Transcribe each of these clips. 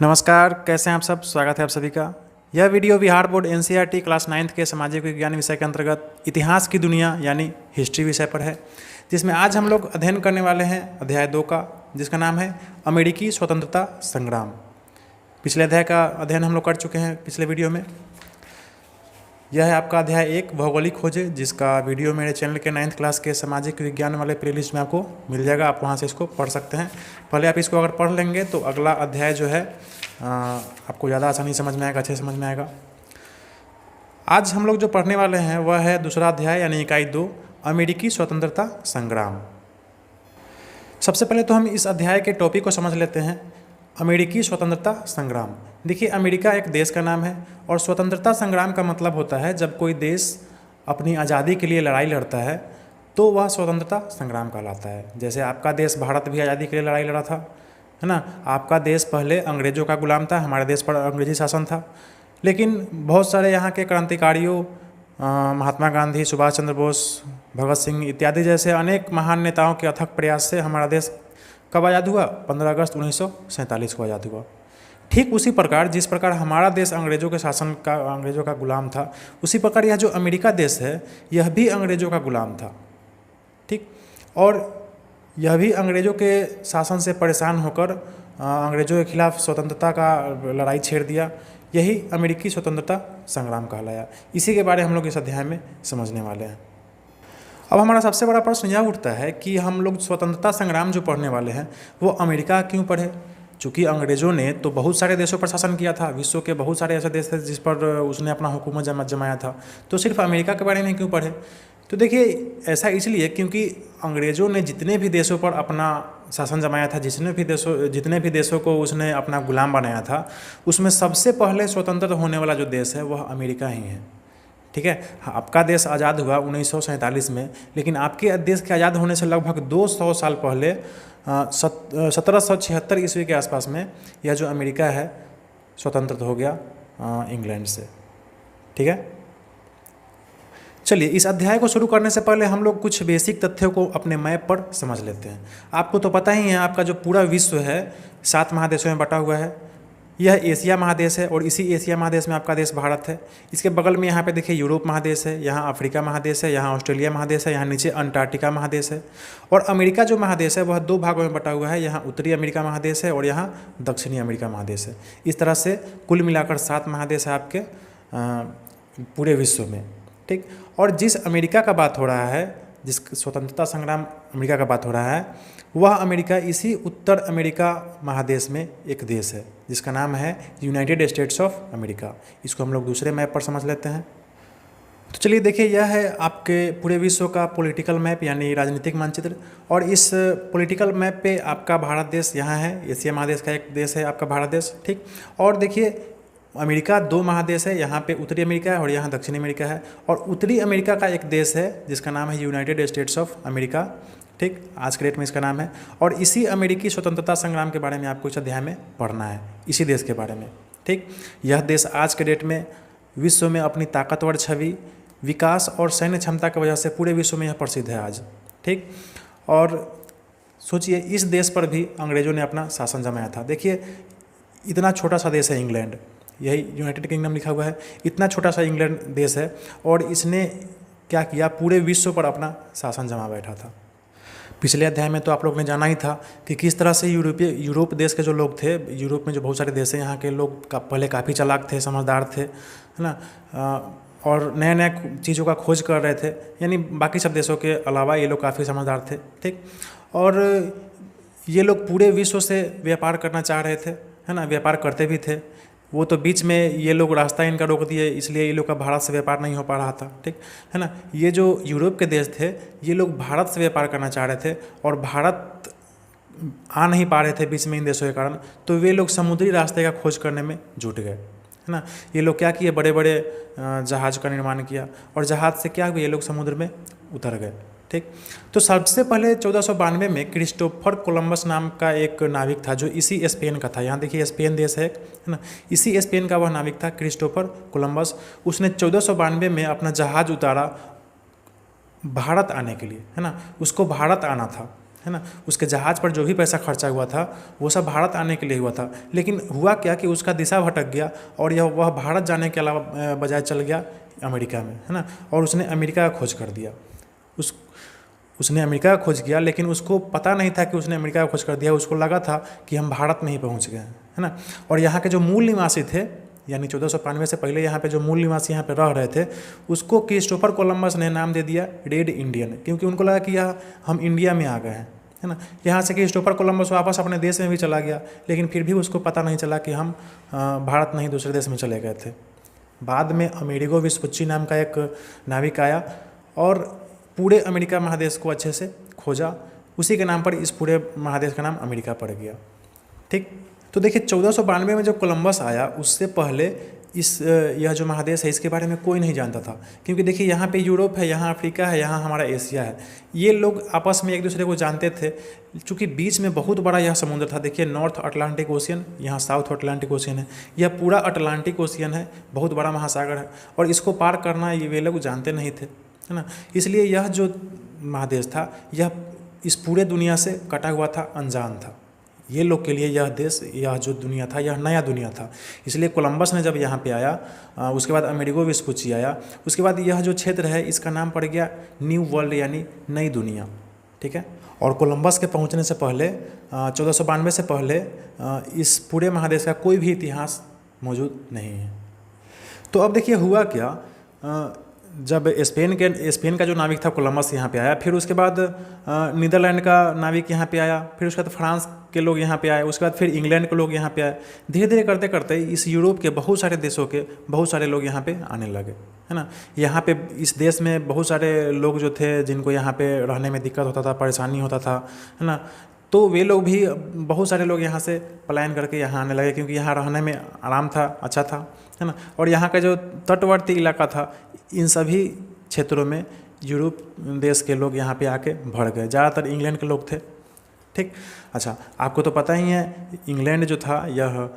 नमस्कार, कैसे हैं आप सब। स्वागत है आप सभी का। यह video Bihar board NCERT class 9th के सामाजिक विज्ञान विषय के अंतर्गत इतिहास की दुनिया यानी हिस्ट्री विषय पर है, जिसमें आज हम लोग अध्ययन करने वाले हैं अध्याय 2 का, जिसका नाम है अमेरिकी स्वतंत्रता संग्राम। पिछले अध्याय का अध्ययन हम लोग कर चुके हैं पिछले वीडियो में। यह है आपका अध्याय 1 भौगोलिक खोजें, जिसका वीडियो मेरे चैनल के 9th क्लास के सामाजिक विज्ञान वाले प्लेलिस्ट में आपको मिल जाएगा। आप वहां से इसको पढ़ सकते हैं। पहले आप इसको अगर पढ़ लेंगे तो अगला अध्याय जो है आपको ज़्यादा आसानी समझ में आएगा, अच्छे समझ में आएगा। आज हम लोग जो पढ़ने वाले हैं वह है दूसरा अध्याय यानी इकाई 2 अमेरिकी स्वतंत्रता संग्राम। सबसे पहले तो हम इस अध्याय के टॉपिक को समझ लेते हैं, अमेरिकी स्वतंत्रता संग्राम। देखिए, अमेरिका एक देश का नाम है और स्वतंत्रता संग्राम का मतलब होता है जब कोई देश अपनी आज़ादी के लिए लड़ाई लड़ता है तो वह स्वतंत्रता संग्राम कहलाता है। जैसे आपका देश भारत भी आज़ादी के लिए लड़ाई लड़ा था, है ना। आपका देश पहले अंग्रेज़ों का गुलाम था, हमारे देश पर अंग्रेजी शासन था, लेकिन बहुत सारे यहाँ के क्रांतिकारियों महात्मा गांधी, सुभाष चंद्र बोस, भगत सिंह इत्यादि जैसे अनेक महान नेताओं के अथक प्रयास से हमारा देश कब आज़ाद हुआ? 15 अगस्त 1947 को आज़ाद हुआ। ठीक उसी प्रकार जिस प्रकार हमारा देश अंग्रेज़ों का गुलाम था, उसी प्रकार यह जो अमेरिका देश है यह भी अंग्रेज़ों का गुलाम था। ठीक, और यह भी अंग्रेज़ों के शासन से परेशान होकर अंग्रेज़ों के खिलाफ स्वतंत्रता का लड़ाई छेड़ दिया। यही अमेरिकी स्वतंत्रता संग्राम कहलाया। इसी के बारे में हम लोग इस अध्याय में समझने वाले हैं। अब हमारा सबसे बड़ा प्रश्न यह उठता है कि हम लोग स्वतंत्रता संग्राम जो पढ़ने वाले हैं वो अमेरिका क्यों पढ़े? चूँकि अंग्रेज़ों ने तो बहुत सारे देशों पर शासन किया था, विश्व के बहुत सारे ऐसे देश थे जिस पर उसने अपना हुकूमत जमाया था, तो सिर्फ अमेरिका के बारे में क्यों पढ़े? तो देखिए, ऐसा इसलिए क्योंकि अंग्रेज़ों ने जितने भी देशों पर अपना शासन जमाया था, जितने भी देशों को उसने अपना गुलाम बनाया था, उसमें सबसे पहले स्वतंत्र होने वाला जो देश है वह अमेरिका ही है। ठीक है, आपका देश आज़ाद हुआ 1947 में, लेकिन आपके देश के आज़ाद होने से लगभग 200 साल पहले 1776 ईस्वी के आसपास में यह जो अमेरिका है स्वतंत्र हो गया इंग्लैंड से। ठीक है, चलिए इस अध्याय को शुरू करने से पहले हम लोग कुछ बेसिक तथ्यों को अपने मैप पर समझ लेते हैं। आपको तो पता ही है, आपका जो पूरा विश्व है 7 महादेशों में बटा हुआ है। यह एशिया महादेश है और इसी एशिया महादेश में आपका देश भारत है। इसके बगल में यहाँ पे देखिए यूरोप महादेश है, यहाँ अफ्रीका महादेश है, यहाँ ऑस्ट्रेलिया महादेश है, यहाँ नीचे अंटार्कटिका महादेश है। और अमेरिका जो महादेश है वह 2 भागों में बटा हुआ है, यहाँ उत्तरी अमेरिका महादेश है और यहाँ दक्षिणी अमेरिका महादेश है। इस तरह से कुल मिलाकर 7 महादेश है आपके पूरे विश्व में। ठीक, और जिस अमेरिका का बात हो रहा है, जिस स्वतंत्रता संग्राम अमेरिका का बात हो रहा है, वह अमेरिका इसी उत्तर अमेरिका महादेश में एक देश है जिसका नाम है यूनाइटेड स्टेट्स ऑफ अमेरिका। इसको हम लोग दूसरे मैप पर समझ लेते हैं। तो चलिए देखिए, यह है आपके पूरे विश्व का पॉलिटिकल मैप यानी राजनीतिक मानचित्र। और इस पॉलिटिकल मैप पे आपका भारत देश यहाँ है, एशिया महादेश का एक देश है आपका भारत देश। ठीक, और देखिए अमेरिका 2 महादेश है, यहाँ पे उत्तरी अमेरिका है और यहाँ दक्षिणी अमेरिका है। और उत्तरी अमेरिका का एक देश है जिसका नाम है यूनाइटेड स्टेट्स ऑफ अमेरिका। ठीक, आज के डेट में इसका नाम है। और इसी अमेरिकी स्वतंत्रता संग्राम के बारे में आपको इस अध्याय में पढ़ना है, इसी देश के बारे में। ठीक, यह देश आज के डेट में विश्व में अपनी ताकतवर छवि, विकास और सैन्य क्षमता की वजह से पूरे विश्व में यह प्रसिद्ध है आज। ठीक, और सोचिए इस देश पर भी अंग्रेज़ों ने अपना शासन जमाया था। देखिए इतना छोटा सा देश है इंग्लैंड, यही यूनाइटेड किंगडम लिखा हुआ है, इतना छोटा सा इंग्लैंड देश है और इसने क्या किया, पूरे विश्व पर अपना शासन जमा बैठा था। पिछले अध्याय में तो आप लोग ने जाना ही था कि किस तरह से यूरोप देश के जो लोग थे, यूरोप में जो बहुत सारे देश हैं, यहाँ के लोग पहले काफ़ी चालाक थे, समझदार थे, है ना, और नए नए चीज़ों का खोज कर रहे थे। यानी बाकी सब देशों के अलावा ये लोग काफ़ी समझदार थे। ठीक, और ये लोग पूरे विश्व से व्यापार करना चाह रहे थे, है ना, व्यापार करते भी थे। वो तो बीच में ये लोग रास्ता इनका रोक दिए, इसलिए ये लोग का भारत से व्यापार नहीं हो पा रहा था। ठीक है ना, ये जो यूरोप के देश थे ये लोग भारत से व्यापार करना चाह रहे थे और भारत आ नहीं पा रहे थे बीच में इन देशों के कारण, तो वे लोग समुद्री रास्ते का खोज करने में जुट गए, है ना। ये लोग क्या किए, बड़े बड़े जहाज़ का निर्माण किया और जहाज़ से क्या हुआ, ये लोग समुद्र में उतर गए। ठीक, तो सबसे पहले 1492 में क्रिस्टोफर कोलंबस नाम का एक नाविक था जो इसी स्पेन का था। यहाँ देखिए स्पेन देश है ना, इसी स्पेन का वह नाविक था क्रिस्टोफर कोलंबस। उसने 1492 में अपना जहाज़ उतारा भारत आने के लिए, है ना, उसको भारत आना था। है ना। उसके जहाज़ पर जो भी पैसा खर्चा हुआ था वो सब भारत आने के लिए हुआ था, लेकिन हुआ क्या कि उसका दिशा भटक गया और वह भारत जाने के अलावा बजाय चल गया अमेरिका में, है ना। और उसने अमेरिका का खोज कर दिया। उसने अमेरिका का खोज किया, लेकिन उसको पता नहीं था कि उसने अमेरिका का खोज कर दिया। उसको लगा था कि हम भारत में ही पहुँच गए हैं, है ना। और यहाँ के जो मूल निवासी थे, यानी 1492 से पहले यहाँ पे जो मूल निवासी यहाँ पे रह रहे थे, उसको क्रिस्टोफर कोलंबस ने नाम दे दिया रेड इंडियन, क्योंकि उनको लगा कि यह हम इंडिया में आ गए हैं, है ना। यहाँ से क्रिस्टोफर कोलंबस वापस अपने देश में भी चला गया, लेकिन फिर भी उसको पता नहीं चला कि हम भारत नहीं दूसरे देश में चले गए थे। बाद में अमेरिगो वेस्पुच्ची नाम का एक नाविक आया और पूरे अमेरिका महादेश को अच्छे से खोजा। उसी के नाम पर इस पूरे महादेश का नाम अमेरिका पड़ गया। ठीक, तो देखिए 1492 में जब कोलंबस आया, उससे पहले यह जो महादेश है इसके बारे में कोई नहीं जानता था, क्योंकि देखिए यहाँ पे यूरोप है, यहाँ अफ्रीका है, यहाँ हमारा एशिया है। ये लोग आपस में एक दूसरे को जानते थे, चूँकि बीच में बहुत बड़ा यह समुद्र था। देखिए नॉर्थ अटलांटिक ओशियन, यहाँ साउथ अटलांटिक ओशियन है, यह पूरा अटलांटिक ओशियन है, बहुत बड़ा महासागर है, और इसको पार करना ये वे लोग जानते नहीं थे, है ना। इसलिए यह जो महादेश था यह इस पूरे दुनिया से कटा हुआ था, अनजान था। ये लोग के लिए यह देश, यह जो दुनिया था, यह नया दुनिया था। इसलिए कोलंबस ने जब यहाँ पे आया, उसके बाद अमेरिगो वेस्पुच्ची आया, उसके बाद यह जो क्षेत्र है इसका नाम पड़ गया न्यू वर्ल्ड, यानी नई दुनिया। ठीक है। और कोलंबस के पहुँचने से पहले 1492 से पहले इस पूरे महादेश का कोई भी इतिहास मौजूद नहीं है। तो अब देखिए हुआ क्या, जब स्पेन का जो नाविक था कोलंबस यहाँ पे आया, फिर उसके बाद नीदरलैंड का नाविक यहाँ पे आया, फिर उसके बाद फ्रांस के लोग यहाँ पे आए, उसके बाद फिर इंग्लैंड के लोग यहाँ पे आए। धीरे धीरे करते करते इस यूरोप के बहुत सारे देशों के बहुत सारे लोग यहाँ पे आने लगे, है ना। यहाँ पे इस देश में बहुत सारे लोग जो थे जिनको यहाँ पे रहने में दिक्कत होता था, परेशानी होता था, है ना। तो वे लोग भी, बहुत सारे लोग यहाँ से पलायन करके यहाँ आने लगे, क्योंकि यहाँ रहने में आराम था, अच्छा था, है ना। और यहाँ का जो तटवर्ती इलाका था, इन सभी क्षेत्रों में यूरोप देश के लोग यहाँ पे आके भर गए। ज़्यादातर इंग्लैंड के लोग थे। ठीक। अच्छा, आपको तो पता ही है इंग्लैंड जो था यह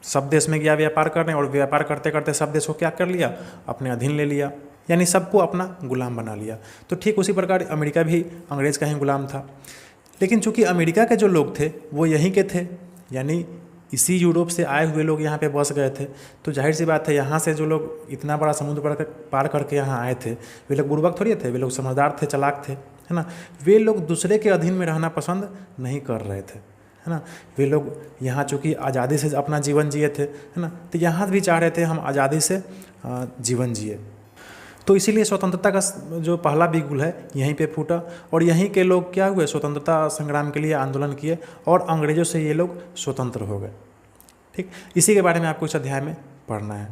सब देश में गया व्यापार करने, और व्यापार करते करते सब देश को क्या कर लिया, अपने अधीन ले लिया, यानी सबको अपना गुलाम बना लिया। तो ठीक उसी प्रकार अमेरिका भी अंग्रेज़ का ही गुलाम था। लेकिन चूंकि अमेरिका के जो लोग थे वो यहीं के थे, यानी इसी यूरोप से आए हुए लोग यहाँ पे बस गए थे, तो जाहिर सी बात है यहाँ से जो लोग इतना बड़ा समुद्र पार करके यहाँ आए थे, वे लोग बुर्बक थोड़ी थे, वे लोग समझदार थे, चालाक थे, है ना। वे लोग दूसरे के अधीन में रहना पसंद नहीं कर रहे थे, है ना। वे लोग यहाँ चूँकि आज़ादी से अपना जीवन जिए थे, है ना, तो यहाँ भी चाह रहे थे हम आज़ादी से जीवन जिए। तो इसीलिए स्वतंत्रता का जो पहला बिगुल है यहीं पे फूटा, और यहीं के लोग क्या हुए, स्वतंत्रता संग्राम के लिए आंदोलन किए, और अंग्रेज़ों से ये लोग स्वतंत्र हो गए। ठीक, इसी के बारे में आपको इस अध्याय में पढ़ना है।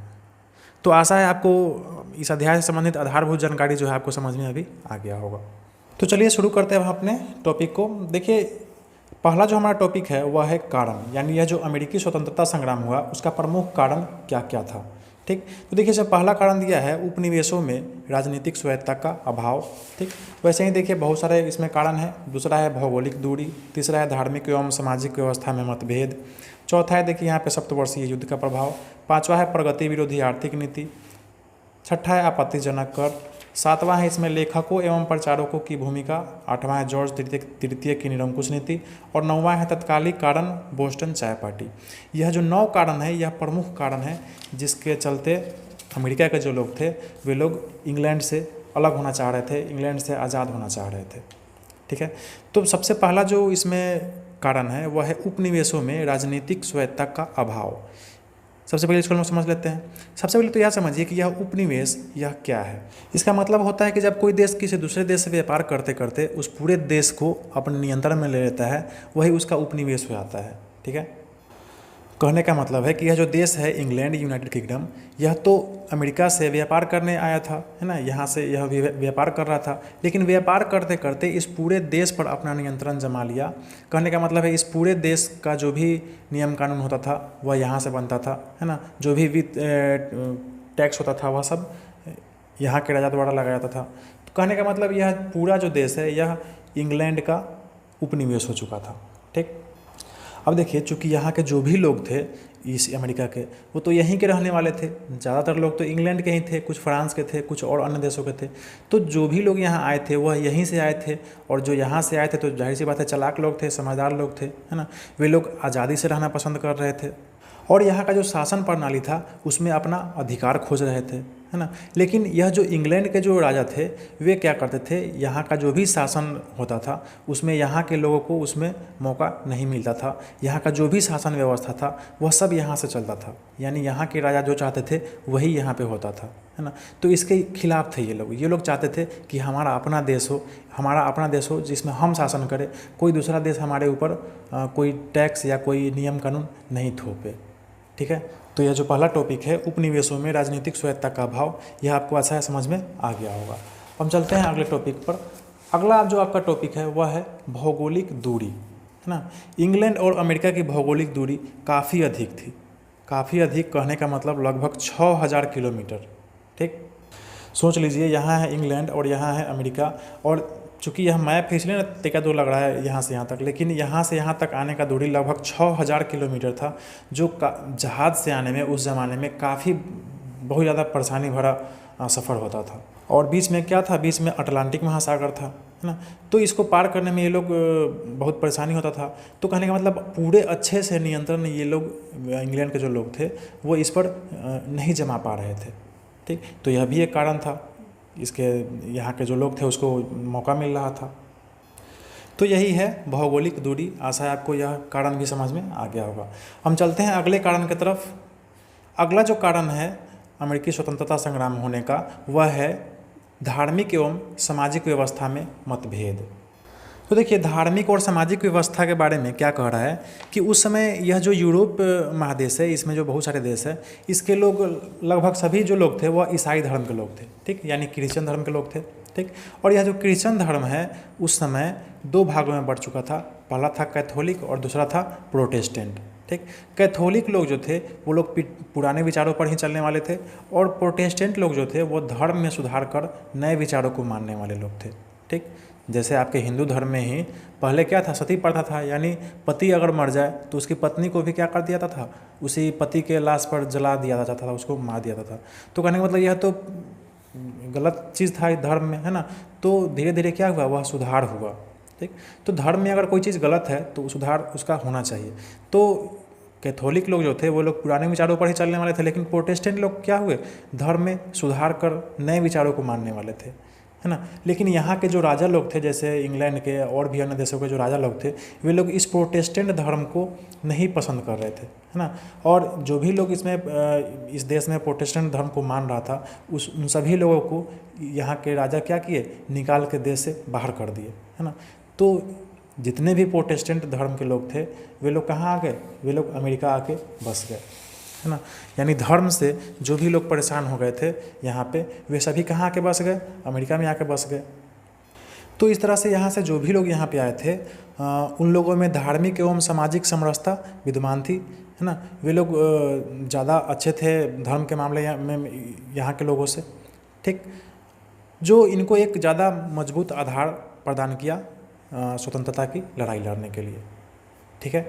तो आशा है आपको इस अध्याय से संबंधित आधारभूत जानकारी जो है आपको समझ में अभी आ गया होगा। तो चलिए शुरू करते हैं अपने टॉपिक को। देखिए पहला जो हमारा टॉपिक है वह है कारण, यानी यह जो अमेरिकी स्वतंत्रता संग्राम हुआ उसका प्रमुख कारण क्या क्या था। ठीक, तो देखिए जब पहला कारण दिया है उपनिवेशों में राजनीतिक स्वायत्तता का अभाव। ठीक, वैसे ही देखिए बहुत सारे इसमें कारण है। दूसरा है भौगोलिक दूरी, तीसरा है धार्मिक एवं सामाजिक व्यवस्था में मतभेद, चौथा है देखिए यहाँ पे सप्तवर्षीय युद्ध का प्रभाव, पांचवा है प्रगति विरोधी आर्थिक नीति, छठा है आपत्तिजनक कर, सातवां है इसमें लेखकों एवं प्रचारकों की भूमिका, आठवां है जॉर्ज तृतीय की निरंकुश नीति, और नौवां है तत्कालिक कारण बोस्टन चाय पार्टी। यह जो 9 कारण है यह प्रमुख कारण है जिसके चलते अमेरिका के जो लोग थे वे लोग इंग्लैंड से अलग होना चाह रहे थे, इंग्लैंड से आज़ाद होना चाह रहे थे। ठीक है, तो सबसे पहला जो इसमें कारण है वह है उपनिवेशों में राजनीतिक स्वायत्तता का अभाव। सबसे पहले इसको हम समझ लेते हैं। सबसे पहले तो यह समझिए कि यह उपनिवेश यह क्या है। इसका मतलब होता है कि जब कोई देश किसी दूसरे देश से व्यापार करते करते उस पूरे देश को अपने नियंत्रण में ले लेता है, वही उसका उपनिवेश हो जाता है। ठीक है, कहने का मतलब है कि यह जो देश है इंग्लैंड यूनाइटेड किंगडम, यह तो अमेरिका से व्यापार करने आया था, है ना, यहाँ से यह व्यापार कर रहा था, लेकिन व्यापार करते करते इस पूरे देश पर अपना नियंत्रण जमा लिया। कहने का मतलब है इस पूरे देश का जो भी नियम कानून होता था वह यहाँ से बनता था, है ना, जो भी टैक्स होता था वह सब यहाँ के राजा द्वारा लगाया जाता था। तो कहने का मतलब यह पूरा जो देश है यह इंग्लैंड का उपनिवेश हो चुका था। ठीक, अब देखिए, चूँकि यहाँ के जो भी लोग थे इस अमेरिका के, वो तो यहीं के रहने वाले थे। ज़्यादातर लोग तो इंग्लैंड के ही थे, कुछ फ्रांस के थे, कुछ और अन्य देशों के थे। तो जो भी लोग यहाँ आए थे वह यहीं से आए थे, और जो यहाँ से आए थे तो जाहिर सी बात है चालाक लोग थे, समझदार लोग थे, है ना। वे लोग आज़ादी से रहना पसंद कर रहे थे, और यहाँ का जो शासन प्रणाली था उसमें अपना अधिकार खोज रहे थे, है ना। लेकिन यह जो इंग्लैंड के जो राजा थे वे क्या करते थे, यहाँ का जो भी शासन होता था उसमें यहाँ के लोगों को उसमें मौका नहीं मिलता था। यहाँ का जो भी शासन व्यवस्था था वह सब यहाँ से चलता था, यानी यहाँ के राजा जो चाहते थे वही यहाँ पे होता था, है ना। तो इसके खिलाफ थे ये लोग चाहते थे कि हमारा अपना देश हो, हमारा अपना देश हो जिसमें हम शासन करें, कोई दूसरा देश हमारे ऊपर कोई टैक्स या कोई नियम कानून नहीं थोपे, ठीक है। तो यह जो पहला टॉपिक है, उपनिवेशों में राजनीतिक स्वायत्तता का अभाव, यह आपको अच्छा है समझ में आ गया होगा। हम चलते हैं अगले टॉपिक पर। अगला जो आपका टॉपिक है वह है भौगोलिक दूरी, है ना। इंग्लैंड और अमेरिका की भौगोलिक दूरी काफ़ी अधिक थी, काफ़ी अधिक कहने का मतलब लगभग 6000 किलोमीटर, ठीक। सोच लीजिए, यहाँ है इंग्लैंड और यहाँ है अमेरिका, और चूँकि यह मैप है इसलिए ना टिका दूर लग रहा है यहाँ से यहाँ तक, लेकिन यहाँ से यहाँ तक आने का दूरी लगभग 6000 किलोमीटर था, जो जहाज़ से आने में उस ज़माने में काफ़ी बहुत ज़्यादा परेशानी भरा सफ़र होता था। और बीच में क्या था, बीच में अटलांटिक महासागर था, है ना। तो इसको पार करने में ये लोग बहुत परेशानी होता था। तो कहने का मतलब पूरे अच्छे से नियंत्रण ये लोग, इंग्लैंड के जो लोग थे वो इस पर नहीं जमा पा रहे थे, ठीक। तो यह भी एक कारण था, इसके यहाँ के जो लोग थे उसको मौका मिल रहा था। तो यही है भौगोलिक दूरी। आशा है आपको यह कारण भी समझ में आ गया होगा। हम चलते हैं अगले कारण की तरफ। अगला जो कारण है अमेरिकी स्वतंत्रता संग्राम होने का, वह है धार्मिक एवं सामाजिक व्यवस्था में मतभेद। तो देखिए, धार्मिक और सामाजिक व्यवस्था के बारे में क्या कह रहा है कि उस समय यह जो यूरोप महादेश है, इसमें जो बहुत सारे देश है, इसके लोग लगभग सभी जो लोग थे वह ईसाई धर्म के लोग थे, ठीक, यानी क्रिश्चियन धर्म के लोग थे, ठीक। और यह जो क्रिश्चियन धर्म है उस समय दो भागों में बढ़ चुका था। पहला था कैथोलिक और दूसरा था प्रोटेस्टेंट, ठीक। कैथोलिक लोग जो थे वो लोग पुराने विचारों पर ही चलने वाले थे, और प्रोटेस्टेंट लोग जो थे वो धर्म में सुधार कर नए विचारों को मानने वाले लोग थे, ठीक। जैसे आपके हिंदू धर्म में ही पहले क्या था, सती प्रथा था, यानी पति अगर मर जाए तो उसकी पत्नी को भी क्या कर दिया था, उसी पति के लाश पर जला दिया जाता था, उसको मार दिया जाता था। तो कहने का मतलब यह तो गलत चीज़ था धर्म में, है ना। तो धीरे धीरे क्या हुआ, वह सुधार हुआ, ठीक। तो धर्म में अगर कोई चीज़ गलत है तो सुधार उसका होना चाहिए। तो कैथोलिक लोग जो थे वो लोग पुराने विचारों पर ही चलने वाले थे, लेकिन प्रोटेस्टेंट लोग क्या हुए, धर्म में सुधार कर नए विचारों को मानने वाले थे, है ना। लेकिन यहाँ के जो राजा लोग थे, जैसे इंग्लैंड के और भी अन्य देशों के जो राजा लोग थे, वे लोग इस प्रोटेस्टेंट धर्म को नहीं पसंद कर रहे थे, है ना। और जो भी लोग इसमें इस देश में प्रोटेस्टेंट धर्म को मान रहा था, उन सभी लोगों को यहाँ के राजा क्या किए, निकाल के देश से बाहर कर दिए, है ना। तो जितने भी प्रोटेस्टेंट धर्म के लोग थे वे लोग कहाँ आ गए, वे लोग अमेरिका आके बस गए, है ना। यानी धर्म से जो भी लोग परेशान हो गए थे यहाँ पे, वे सभी कहाँ आके बस गए, अमेरिका में आके बस गए। तो इस तरह से यहाँ से जो भी लोग यहाँ पे आए थे उन लोगों में धार्मिक एवं सामाजिक समरसता विद्यमान थी, है ना। वे लोग ज़्यादा अच्छे थे धर्म के मामले में यहाँ के लोगों से, ठीक, जो इनको एक ज़्यादा मजबूत आधार प्रदान किया स्वतंत्रता की लड़ाई लड़ने के लिए, ठीक है।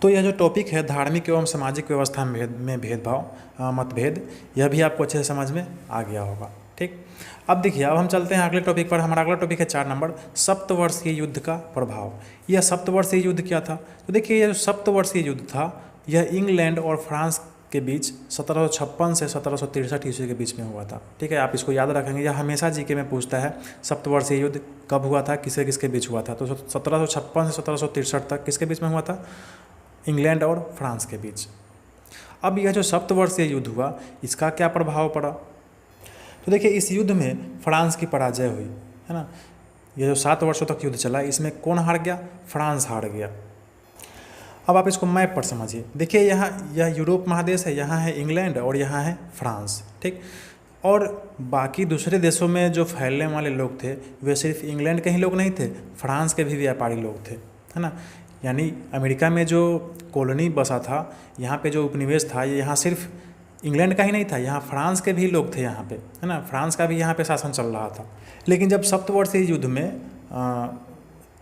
तो यह जो टॉपिक है धार्मिक एवं सामाजिक व्यवस्था में भेदभाव मतभेद, यह भी आपको अच्छे से समझ में आ गया होगा, ठीक। अब देखिए, अब हम चलते हैं अगले टॉपिक पर। हमारा अगला टॉपिक है 4 नंबर, सप्तवर्षीय युद्ध का प्रभाव। यह सप्तवर्षीय युद्ध क्या था, तो देखिए यह जो सप्तवर्षीय युद्ध था यह इंग्लैंड और फ्रांस के बीच 1756 से 1763 ईस्वी के बीच में हुआ था, ठीक है। आप इसको याद रखेंगे, यह हमेशा जीके में पूछता है सप्तवर्षीय युद्ध कब हुआ था, किसके किसके बीच हुआ था। तो 1756 से 1763 तक किसके बीच में हुआ था, इंग्लैंड और फ्रांस के बीच। अब यह जो सप्तवर्षीय युद्ध हुआ इसका क्या प्रभाव पड़ा, तो देखिए इस युद्ध में फ्रांस की पराजय हुई, है ना। यह जो 7 वर्षों तक युद्ध चला इसमें कौन हार गया, फ्रांस हार गया। अब आप इसको मैप पर समझिए, देखिए यहाँ यह यूरोप महादेश है, यहाँ है इंग्लैंड और यहाँ है फ्रांस, ठीक। और बाकी दूसरे देशों में जो फैलने वाले लोग थे वे सिर्फ इंग्लैंड के ही लोग नहीं थे, फ्रांस के भी व्यापारी लोग थे, है ना। यानी अमेरिका में जो कॉलोनी बसा था, यहाँ पे जो उपनिवेश था, ये यहाँ सिर्फ इंग्लैंड का ही नहीं था, यहाँ फ्रांस के भी लोग थे यहाँ पे, है ना। फ्रांस का भी यहाँ पे शासन चल रहा था। लेकिन जब सप्तवर्षीय युद्ध में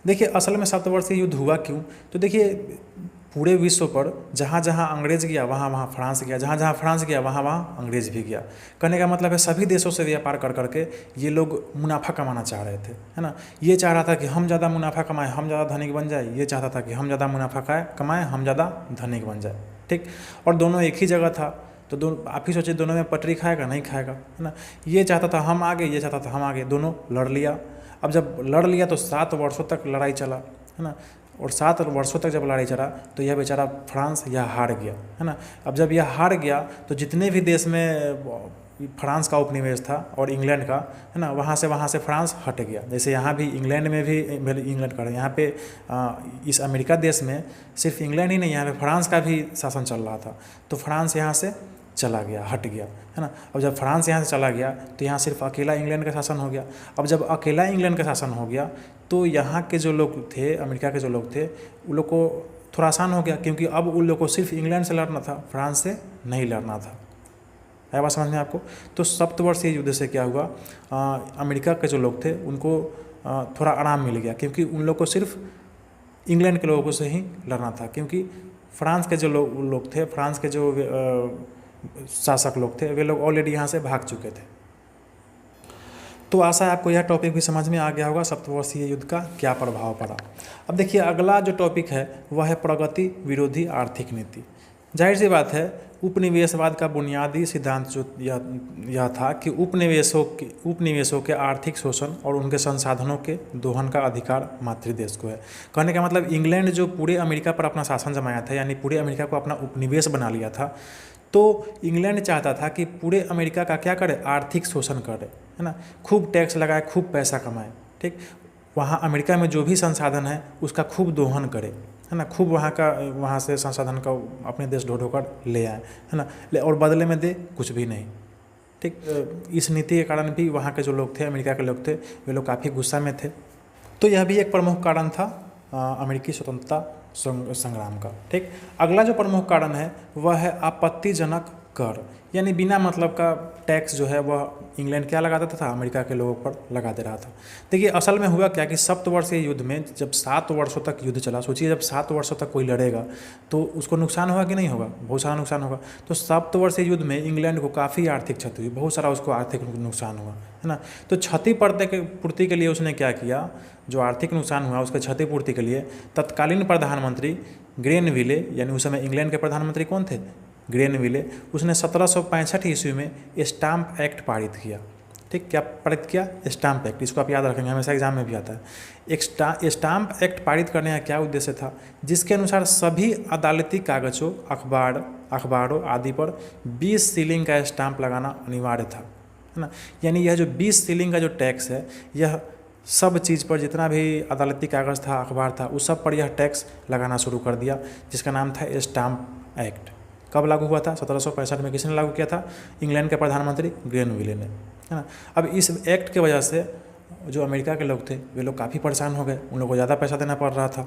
देखिए असल में सप्तवर्षीय युद्ध हुआ क्यों, तो देखिए पूरे विश्व पर जहाँ जहाँ अंग्रेज़ गया वहाँ वहाँ फ्रांस गया, जहाँ जहाँ फ्रांस गया वहाँ वहाँ अंग्रेज़ भी गया। कहने का मतलब है सभी देशों से व्यापार कर करके ये लोग मुनाफा कमाना चाह रहे थे, है ना। ये चाह रहा था कि हम ज़्यादा मुनाफा कमाएं, हम ज़्यादा धनिक बन जाए, ये चाहता था कि हम ज़्यादा मुनाफा कमाएं, हम ज़्यादा धनिक बन जाए, ठीक। और दोनों एक ही जगह था, तो दोनों आप ही सोचिए दोनों में पटरी खाएगा नहीं खाएगा, है ना। ये चाहता था हम आगे, ये चाहता था हम आगे, दोनों लड़ लिया। अब जब लड़ लिया तो 7 वर्षों तक लड़ाई चला, है ना। और 7 वर्षों तक जब लड़ाई चला तो यह बेचारा फ्रांस यह हार गया, है ना। अब जब यह हार गया तो जितने भी देश में फ्रांस का उपनिवेश था और इंग्लैंड का, है ना, वहाँ से फ्रांस हट गया। जैसे यहाँ भी इंग्लैंड में भी इंग्लैंड का यहाँ पे इस अमेरिका देश में सिर्फ इंग्लैंड ही नहीं, यहाँ पे फ्रांस का भी शासन चल रहा था, तो फ्रांस यहाँ से चला गया, हट गया, है ना। अब जब फ्रांस यहाँ से चला गया तो यहाँ सिर्फ अकेला इंग्लैंड का शासन हो गया। अब जब अकेला इंग्लैंड का शासन हो गया तो यहाँ के जो लोग थे, अमेरिका के जो लोग थे, उन लोग को थोड़ा आसान हो गया, क्योंकि अब उन लोग को सिर्फ इंग्लैंड से लड़ना था, फ्रांस से नहीं लड़ना था। है बात समझ में आपको। तो सप्तवर्षीय युद्ध से क्या हुआ, अमेरिका के जो लोग थे उनको थोड़ा आराम मिल गया, क्योंकि उन लोग को सिर्फ इंग्लैंड के लोगों से ही लड़ना था, क्योंकि फ्रांस के जो लोग थे, फ्रांस के जो शासक लोग थे, वे लोग ऑलरेडी यहाँ से भाग चुके थे। तो आशा है आपको यह टॉपिक भी समझ में आ गया होगा, सप्तवर्षीय युद्ध का क्या प्रभाव पड़ा। अब देखिए अगला जो टॉपिक है वह है प्रगति विरोधी आर्थिक नीति। जाहिर सी बात है उपनिवेशवाद का बुनियादी सिद्धांत जो यह था कि उपनिवेशों के आर्थिक शोषण और उनके संसाधनों के दोहन का अधिकार मातृदेश को है। कहने का मतलब इंग्लैंड जो पूरे अमेरिका पर अपना शासन जमाया था, यानी पूरे अमेरिका को अपना उपनिवेश बना लिया था, तो इंग्लैंड चाहता था कि पूरे अमेरिका का क्या करे, आर्थिक शोषण करे, है ना, खूब टैक्स लगाए, खूब पैसा कमाए, ठीक। वहाँ अमेरिका में जो भी संसाधन है उसका खूब दोहन करे, है ना, खूब वहाँ से संसाधन का अपने देश ढो कर ले आए, है ना, और बदले में दे कुछ भी नहीं, ठीक। इस नीति के कारण भी वहाँ के जो लोग थे, अमेरिका के लोग थे, वे लोग काफ़ी गुस्सा में थे। तो यह भी एक प्रमुख कारण था अमेरिकी स्वतंत्रता संग्राम का, ठीक। अगला जो प्रमुख कारण है वह है आपत्तिजनक कर, यानी बिना मतलब का टैक्स जो है वह इंग्लैंड क्या लगा देता था, अमेरिका के लोगों पर लगा दे रहा था। देखिए असल में हुआ क्या कि सप्तवर्षीय युद्ध में जब 7 वर्षों तक युद्ध चला, सोचिए जब 7 वर्षों तक कोई लड़ेगा तो उसको नुकसान होगा कि नहीं होगा, बहुत सारा नुकसान होगा। तो सप्तवर्षीय युद्ध में इंग्लैंड को काफ़ी आर्थिक क्षति हुई, बहुत सारा उसको आर्थिक नुकसान हुआ, है ना। तो क्षतिपूर्ति के लिए उसने क्या किया, जो आर्थिक नुकसान हुआ उसके क्षतिपूर्ति के लिए तत्कालीन प्रधानमंत्री ग्रेनविले, यानी उस समय इंग्लैंड के प्रधानमंत्री कौन थे, ग्रेनविले, उसने 1765 ईस्वी में स्टाम्प एक्ट पारित किया, ठीक। क्या पारित किया, स्टाम्प एक्ट, इसको आप याद रखेंगे, हमेशा एग्जाम में भी आता है। एक स्टाम्प एक्ट पारित करने का क्या उद्देश्य था, जिसके अनुसार सभी अदालती कागजों, अखबारों आदि पर 20 सीलिंग का स्टाम्प लगाना अनिवार्य था, है ना। यानी यह जो 20 सीलिंग का जो टैक्स है, यह सब चीज़ पर, जितना भी अदालती कागज़ था, अखबार था, उस सब पर यह टैक्स लगाना शुरू कर दिया, जिसका नाम था स्टाम्प एक्ट। कब लागू हुआ था, 1765 में। किसने लागू किया था, इंग्लैंड के प्रधानमंत्री ग्रेनविले ने, है ना। अब इस एक्ट की वजह से जो अमेरिका के लोग थे वे लोग काफ़ी परेशान हो गए, उन लोगों को ज़्यादा पैसा देना पड़ रहा था।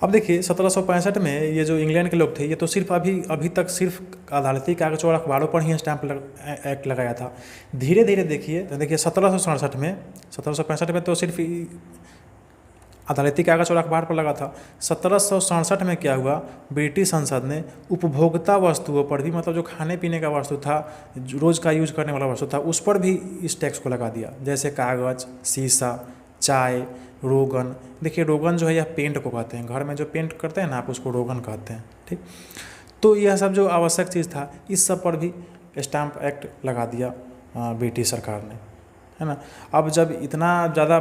अब देखिए 1765 में ये जो इंग्लैंड के लोग थे, ये तो सिर्फ अभी तक सिर्फ अदालती कागज और अखबारों पर ही स्टाम्प एक्ट लगाया था। धीरे धीरे देखिए 1765 में तो सिर्फ अदालती कागज और अखबार पर लगा था। 1767 में क्या हुआ, ब्रिटिश संसद ने उपभोक्ता वस्तुओं पर भी, मतलब जो खाने पीने का वस्तु था, रोज़ का यूज करने वाला वस्तु था, उस पर भी इस टैक्स को लगा दिया, जैसे कागज़, शीशा, चाय, रोगन। देखिए रोगन जो है यह पेंट को कहते हैं, घर में जो पेंट करते हैं ना आप, उसको रोगन कहते हैं, ठीक। तो यह सब जो आवश्यक चीज़ था, इस सब पर भी स्टाम्प एक्ट लगा दिया ब्रिटिश सरकार ने, है ना। अब जब इतना ज़्यादा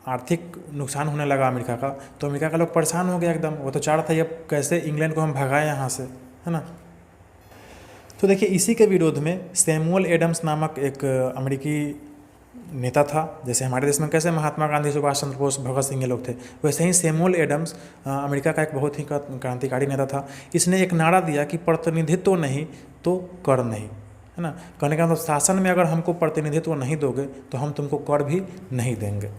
आर्थिक नुकसान होने लगा अमेरिका का, तो अमेरिका का लोग परेशान हो गया एकदम। वो तो चाह रहा था ये कैसे इंग्लैंड को हम भगाएं यहाँ से, है ना। तो देखिए इसी के विरोध में सैमुअल एडम्स नामक एक अमेरिकी नेता था। जैसे हमारे देश में कैसे महात्मा गांधी, सुभाष चंद्र बोस, भगत सिंह ये लोग थे, वैसे ही सैमुअल एडम्स अमेरिका का एक बहुत ही क्रांतिकारी नेता था। इसने एक नारा दिया कि प्रतिनिधित्व नहीं तो कर नहीं, है ना। कहने का मतलब शासन में अगर हमको प्रतिनिधित्व नहीं दोगे तो हम तुमको कर भी नहीं देंगे।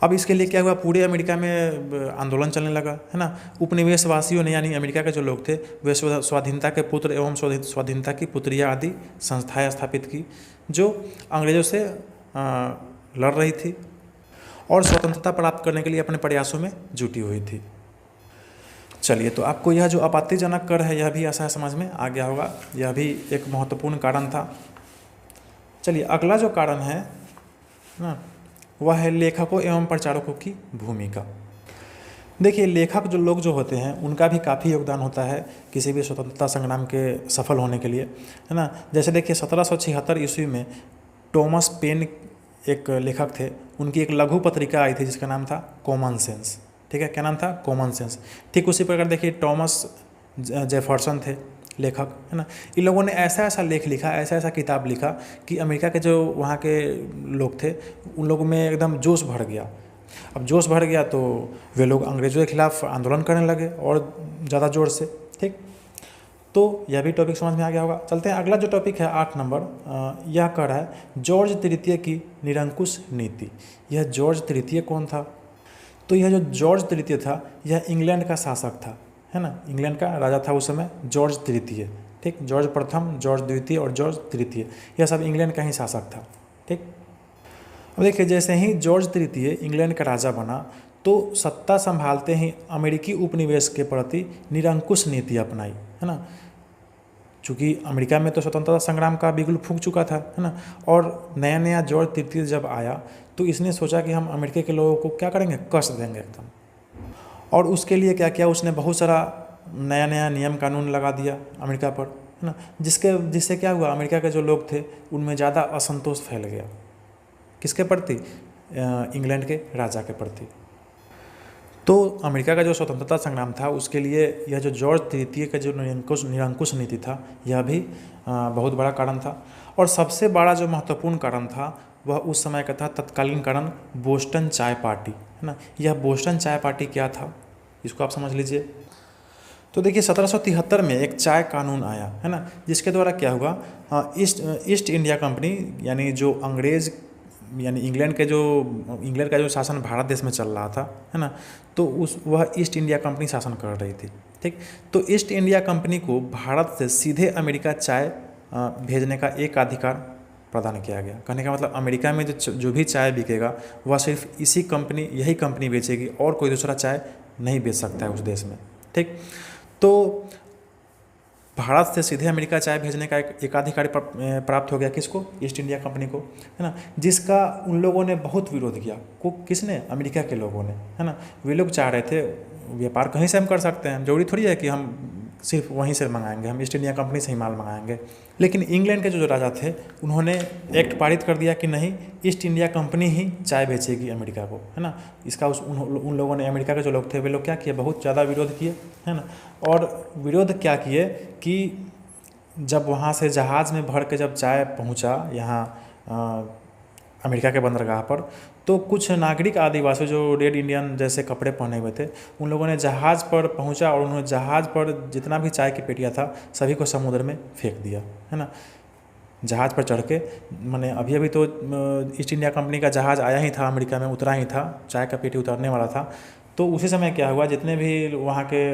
अब इसके लिए क्या हुआ, पूरे अमेरिका में आंदोलन चलने लगा, है ना। उपनिवेशवासियों ने, यानी अमेरिका के जो लोग थे, वे स्वाधीनता के पुत्र एवं स्वाधीनता की पुत्रियाँ आदि संस्थाएं स्थापित की, जो अंग्रेज़ों से लड़ रही थी। और स्वतंत्रता प्राप्त करने के लिए अपने प्रयासों में जुटी हुई थी। चलिए, तो आपको यह जो आपत्तिजनक कर है यह भी ऐसा समझ में आ गया होगा, यह भी एक महत्वपूर्ण कारण था। चलिए, अगला जो कारण है ना, वह है लेखकों एवं प्रचारकों की भूमिका। देखिए, लेखक जो लोग जो होते हैं उनका भी काफ़ी योगदान होता है किसी भी स्वतंत्रता संग्राम के सफल होने के लिए, है ना। जैसे देखिए 1776 ईस्वी में टॉमस पेन एक लेखक थे, उनकी एक लघु पत्रिका आई थी जिसका नाम था कॉमन सेंस। ठीक है, क्या नाम था? Common sense. ठीक उसी प्रकार देखिए टॉमस जेफरसन थे लेखक, है ना। इन लोगों ने ऐसा ऐसा लेख लिखा, ऐसा ऐसा किताब लिखा कि अमेरिका के जो वहाँ के लोग थे उन लोगों में एकदम जोश भर गया। अब जोश भर गया तो वे लोग अंग्रेज़ों के खिलाफ आंदोलन करने लगे और ज़्यादा जोर से। ठीक, तो यह भी टॉपिक समझ में आ गया होगा। चलते हैं, अगला जो टॉपिक है 8 नंबर, यह कह रहा है जॉर्ज तृतीय की निरंकुश नीति। यह जॉर्ज तृतीय कौन था? तो यह जो जॉर्ज तृतीय था यह इंग्लैंड का शासक था, है ना। इंग्लैंड का राजा था उस समय जॉर्ज तृतीय। ठीक, जॉर्ज प्रथम, जॉर्ज द्वितीय और जॉर्ज तृतीय, यह सब इंग्लैंड का ही शासक था। ठीक, अब देखिए जैसे ही जॉर्ज तृतीय इंग्लैंड का राजा बना तो सत्ता संभालते ही अमेरिकी उपनिवेश के प्रति निरंकुश नीति अपनाई, है ना। चूँकि अमेरिका में तो स्वतंत्रता संग्राम का बिगुल फूंक चुका था, है ना। और नया नया जॉर्ज तृतीय जब आया तो इसने सोचा कि हम अमेरिका के लोगों को क्या करेंगे, कष्ट देंगे एकदम। और उसके लिए क्या किया उसने, बहुत सारा नया नया नियम कानून लगा दिया अमेरिका पर, है ना। जिससे क्या हुआ, अमेरिका के जो लोग थे उनमें ज़्यादा असंतोष फैल गया। किसके प्रति? इंग्लैंड के राजा के प्रति। तो अमेरिका का जो स्वतंत्रता संग्राम था उसके लिए यह जो जॉर्ज तृतीय का जो निरंकुश नीति था यह भी बहुत बड़ा कारण था। और सबसे बड़ा जो महत्वपूर्ण कारण था वह उस समय का था तत्कालीन कारण बोस्टन चाय पार्टी, है ना। यह बोस्टन चाय पार्टी क्या था इसको आप समझ लीजिए। तो देखिए 1773 में एक चाय कानून आया, है ना, जिसके द्वारा क्या हुआ, ईस्ट इंडिया कंपनी यानी जो अंग्रेज़ यानी इंग्लैंड का जो शासन भारत देश में चल रहा था, है ना, तो वह ईस्ट इंडिया कंपनी शासन कर रही थी। ठीक, तो ईस्ट इंडिया कंपनी को भारत से सीधे अमेरिका चाय भेजने का एक अधिकार प्रदान किया गया। कहने का मतलब अमेरिका में जो भी चाय बिकेगा वह सिर्फ यही कंपनी बेचेगी और कोई दूसरा चाय नहीं बेच सकता है उस देश में। ठीक, तो भारत से सीधे अमेरिका चाय भेजने का एक एकाधिकार प्राप्त हो गया किसको? ईस्ट इंडिया कंपनी को, है ना। जिसका उन लोगों ने बहुत विरोध किया। किसने? अमेरिका के लोगों ने, है ना। वे लोग चाह रहे थे व्यापार कहीं से हम कर सकते हैं, जरूरी थोड़ी है कि हम सिर्फ वहीं से मंगाएंगे, हम ईस्ट इंडिया कंपनी से ही माल मंगाएंगे। लेकिन इंग्लैंड के जो राजा थे उन्होंने एक्ट पारित कर दिया कि नहीं, ईस्ट इंडिया कंपनी ही चाय बेचेगी अमेरिका को, है ना। इसका उन लोगों ने, अमेरिका के जो लोग थे वे लोग क्या किए, बहुत ज़्यादा विरोध किए, है ना। और विरोध क्या किए कि जब वहाँ से जहाज़ में भर के जब चाय पहुँचा यहाँ अमेरिका के बंदरगाह पर, तो कुछ नागरिक आदिवासी जो रेड इंडियन जैसे कपड़े पहने हुए थे उन लोगों ने जहाज़ पर पहुंचा और उन्होंने जहाज़ पर जितना भी चाय की पेटियां था सभी को समुद्र में फेंक दिया, है ना। जहाज़ पर चढ़ के, मैंने अभी तो ईस्ट इंडिया कंपनी का जहाज़ आया ही था, अमेरिका में उतरा ही था, चाय का पेटी उतारने वाला था। तो उसी समय क्या हुआ, जितने भी वहाँ के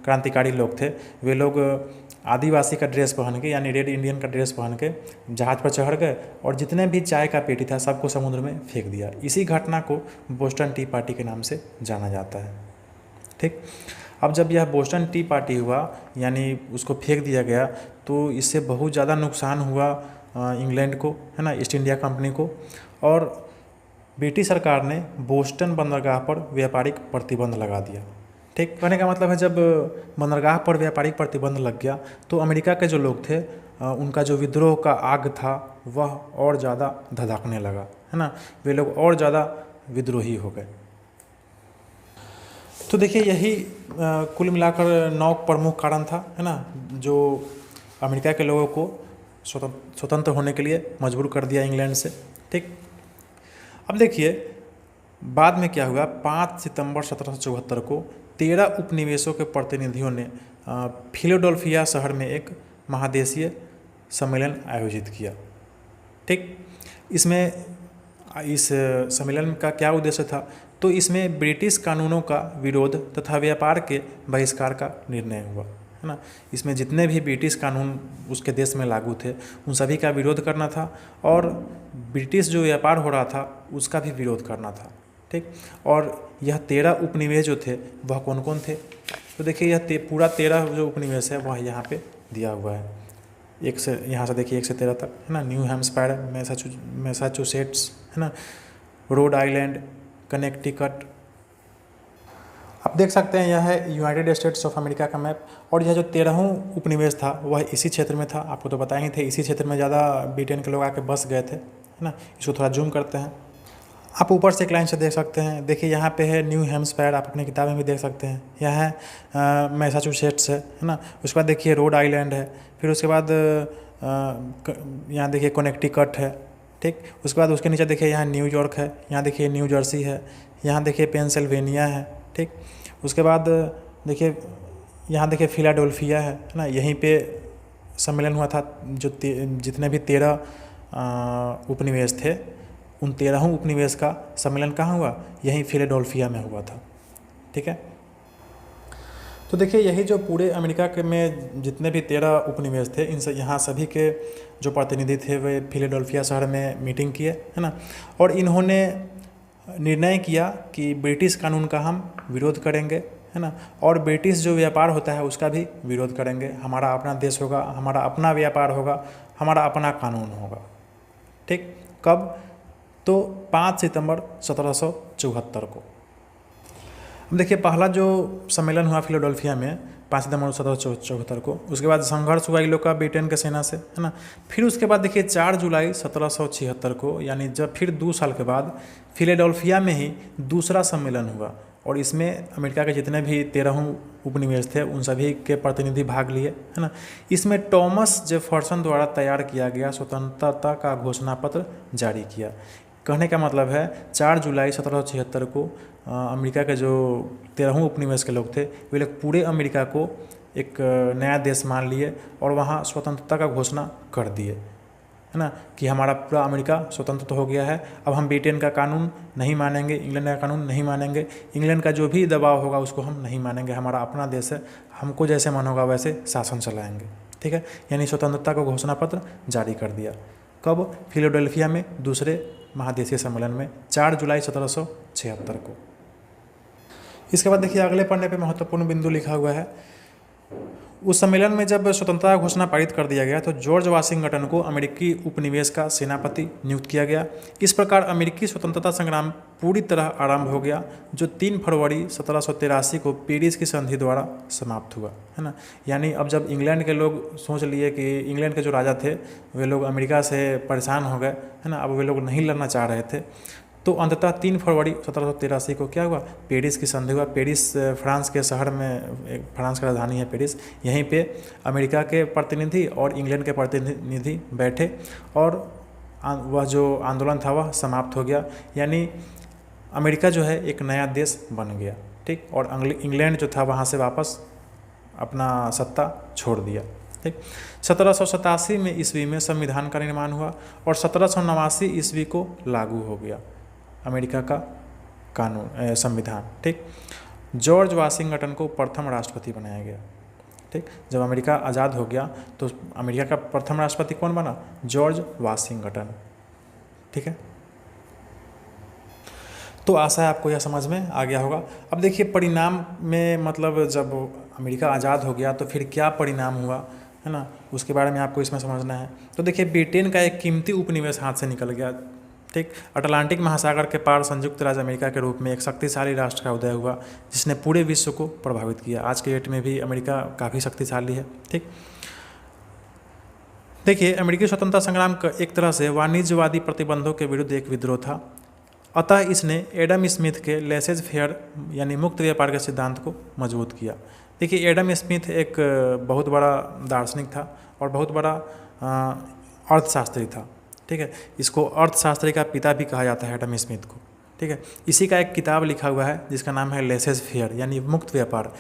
क्रांतिकारी लोग थे वे लोग आदिवासी का ड्रेस पहन के यानी रेड इंडियन का ड्रेस पहन के जहाज़ पर चढ़ गए और जितने भी चाय का पेटी था सबको समुद्र में फेंक दिया। इसी घटना को बोस्टन टी पार्टी के नाम से जाना जाता है। ठीक, अब जब यह बोस्टन टी पार्टी हुआ यानी उसको फेंक दिया गया तो इससे बहुत ज़्यादा नुकसान हुआ इंग्लैंड को, है ना, ईस्ट इंडिया कंपनी को। और ब्रिटिश सरकार ने बोस्टन बंदरगाह पर व्यापारिक प्रतिबंध लगा दिया। ठीक, कहने का मतलब है जब बंदरगाह पर व्यापारिक प्रतिबंध लग गया तो अमेरिका के जो लोग थे उनका जो विद्रोह का आग था वह और ज़्यादा धधकने लगा, है ना। वे लोग और ज़्यादा विद्रोही हो गए। तो देखिए यही कुल मिलाकर 9 प्रमुख कारण था, है ना, जो अमेरिका के लोगों को स्वतंत्र होने के लिए मजबूर कर दिया इंग्लैंड से। ठीक, अब देखिए बाद में क्या हुआ, 5 सितंबर 1774 को 13 उपनिवेशों के प्रतिनिधियों ने फिलाडेल्फिया शहर में एक महादेशीय सम्मेलन आयोजित किया। ठीक, इस सम्मेलन का क्या उद्देश्य था, तो इसमें ब्रिटिश कानूनों का विरोध तथा व्यापार के बहिष्कार का निर्णय हुआ, है ना। इसमें जितने भी ब्रिटिश कानून उसके देश में लागू थे उन सभी का विरोध करना था और ब्रिटिश जो व्यापार हो रहा था उसका भी विरोध करना था। ठीक। और यह 13 उपनिवेश जो थे वह कौन कौन थे? तो देखिए यह पूरा 13 जो उपनिवेश है वह यहाँ पे दिया हुआ है। एक से यहाँ से देखिए 1 से 13 तक है ना। न्यू हैम्पशायर, मैसाचुसेट्स है ना, रोड आइलैंड, कनेक्टिकट। आप देख सकते हैं यह है यूनाइटेड स्टेट्स ऑफ अमेरिका का मैप। और यह जो 13वां उपनिवेश था वह इसी क्षेत्र में था। आपको तो पता ही थे, इसी क्षेत्र में ज़्यादा ब्रिटेन के लोग आके बस गए थे, है ना। इसको थोड़ा जूम करते हैं, आप ऊपर से एक लाइन से देख सकते हैं। देखिए यहाँ पे है न्यू हैम्पशायर, आप अपनी किताब में भी देख सकते हैं। यह है मैसाचुसेट्स है ना। उसके बाद देखिए रोड आइलैंड है, फिर उसके बाद यहाँ देखिए कनेक्टिकट है, ठीक। उसके बाद उसके नीचे देखिए यहाँ न्यूयॉर्क है, यहाँ देखिए न्यू जर्सी है, यहाँ देखिए पेंसिल्वेनिया है, ठीक। उसके बाद देखिए यहाँ देखिए फिलाडेल्फिया है ना। यहीं पे सम्मेलन हुआ था। जो जितने भी 13 उपनिवेश थे उन 13 उपनिवेश का सम्मेलन कहाँ हुआ? यहीं फिलाडेल्फिया में हुआ था, ठीक है। तो देखिए यही जो पूरे अमेरिका के में जितने भी 13 उपनिवेश थे, इन यहाँ सभी के जो प्रतिनिधि थे वे फिलाडेल्फिया शहर में मीटिंग किए, है ना। और इन्होंने निर्णय किया कि ब्रिटिश कानून का हम विरोध करेंगे, है ना। और ब्रिटिश जो व्यापार होता है उसका भी विरोध करेंगे। हमारा अपना देश होगा, हमारा अपना व्यापार होगा, हमारा अपना कानून होगा, ठीक। कब? तो 5 सितंबर 1774 को। अब देखिए पहला जो सम्मेलन हुआ फिलाडेल्फिया में 5 सितंबर 1774 को। उसके बाद संघर्ष हुआ इन लोग का ब्रिटेन के सेना से, है ना। फिर उसके बाद देखिए 4 जुलाई 1776 को, यानी जब फिर 2 साल के बाद फिलाडेल्फिया में ही दूसरा सम्मेलन हुआ। और इसमें अमेरिका के जितने भी 13 उपनिवेश थे उन सभी के प्रतिनिधि भाग लिए, है ना। इसमें टॉमस जेफरसन द्वारा तैयार किया गया स्वतंत्रता का घोषणा पत्र जारी किया। कहने का मतलब है 4 जुलाई 1776 को अमेरिका के जो 13 उपनिवेश के लोग थे वे लोग पूरे अमेरिका को एक नया देश मान लिए और वहाँ स्वतंत्रता का घोषणा कर दिए, है ना, कि हमारा पूरा अमेरिका स्वतंत्र तो हो गया है। अब हम ब्रिटेन का कानून नहीं मानेंगे, इंग्लैंड का कानून नहीं मानेंगे, इंग्लैंड का जो भी दबाव होगा उसको हम नहीं मानेंगे। हमारा अपना देश है, हमको जैसे मन होगा वैसे शासन चलाएंगे, ठीक है। यानी स्वतंत्रता का घोषणा पत्र जारी कर दिया। कब? फिलाडेल्फिया में दूसरे महादेशीय सम्मेलन में 4 जुलाई 1776 को। इसके बाद देखिए अगले पन्ने पे महत्वपूर्ण बिंदु लिखा हुआ है। उस सम्मेलन में जब स्वतंत्रता घोषणा पारित कर दिया गया तो जॉर्ज वाशिंगटन को अमेरिकी उपनिवेश का सेनापति नियुक्त किया गया। इस प्रकार अमेरिकी स्वतंत्रता संग्राम पूरी तरह आरंभ हो गया, जो 3 फरवरी 1783 को पेरिस की संधि द्वारा समाप्त हुआ, है ना। यानी अब जब इंग्लैंड के लोग सोच लिए कि इंग्लैंड के जो राजा थे वे लोग अमेरिका से परेशान हो गए, है ना, अब वे लोग नहीं लड़ना चाह रहे थे, तो अंततः 3 फरवरी 1783 को क्या हुआ? पेरिस की संधि हुआ। पेरिस फ्रांस के शहर में, फ्रांस की राजधानी है पेरिस। यहीं पे अमेरिका के प्रतिनिधि और इंग्लैंड के प्रतिनिधि बैठे और वह जो आंदोलन था वह समाप्त हो गया। यानी अमेरिका जो है एक नया देश बन गया, ठीक। और इंग्लैंड जो था वहाँ से वापस अपना सत्ता छोड़ दिया, ठीक। 1787 में ईस्वी में संविधान का निर्माण हुआ और 1789 ईस्वी को लागू हो गया अमेरिका का कानून, संविधान, ठीक। जॉर्ज वाशिंगटन को प्रथम राष्ट्रपति बनाया गया, ठीक। जब अमेरिका आज़ाद हो गया तो अमेरिका का प्रथम राष्ट्रपति कौन बना? जॉर्ज वाशिंगटन, ठीक है। तो आशा है आपको यह समझ में आ गया होगा। अब देखिए परिणाम में, मतलब जब अमेरिका आज़ाद हो गया तो फिर क्या परिणाम हुआ, है ना, उसके बारे में आपको इसमें समझना है। तो देखिए ब्रिटेन का एक कीमती उपनिवेश हाथ से निकल गया, ठीक। अटलांटिक महासागर के पार संयुक्त राज्य अमेरिका के रूप में एक शक्तिशाली राष्ट्र का उदय हुआ जिसने पूरे विश्व को प्रभावित किया। आज के डेट में भी अमेरिका काफ़ी शक्तिशाली है, ठीक। देखिए अमेरिकी स्वतंत्रता संग्राम का एक तरह से वाणिज्यवादी प्रतिबंधों के विरुद्ध एक विद्रोह था। अतः इसने एडम स्मिथ के लेसेज फेयर यानी मुक्त व्यापार के सिद्धांत को मजबूत किया। देखिए एडम स्मिथ एक बहुत बड़ा दार्शनिक था और बहुत बड़ा अर्थशास्त्री था, ठीक है। इसको अर्थशास्त्री का पिता भी कहा जाता है एडम स्मिथ को, ठीक है। इसी का एक किताब लिखा हुआ है जिसका नाम है लेसेज फेयर यानी मुक्त व्यापार।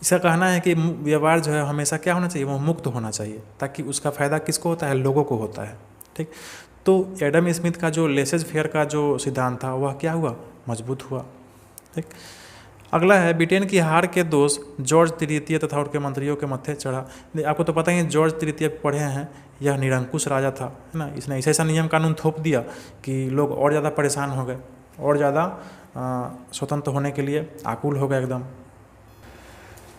इसका कहना है कि व्यापार जो है हमेशा क्या होना चाहिए? वो मुक्त होना चाहिए, ताकि उसका फ़ायदा किसको होता है? लोगों को होता है, ठीक। तो एडम स्मिथ का जो लेसेज फेयर का जो सिद्धांत था वह क्या हुआ? मजबूत हुआ, ठीक। अगला है ब्रिटेन की हार के दोष जॉर्ज तृतीय तथा उनके मंत्रियों के मत्थे चढ़ा। आपको तो पता ही है, जॉर्ज तृतीय पढ़े हैं, यह निरंकुश राजा था, है ना। इसने ऐसा नियम कानून थोप दिया कि लोग और ज़्यादा परेशान हो गए, और ज़्यादा स्वतंत्र होने के लिए आकुल हो गए एकदम।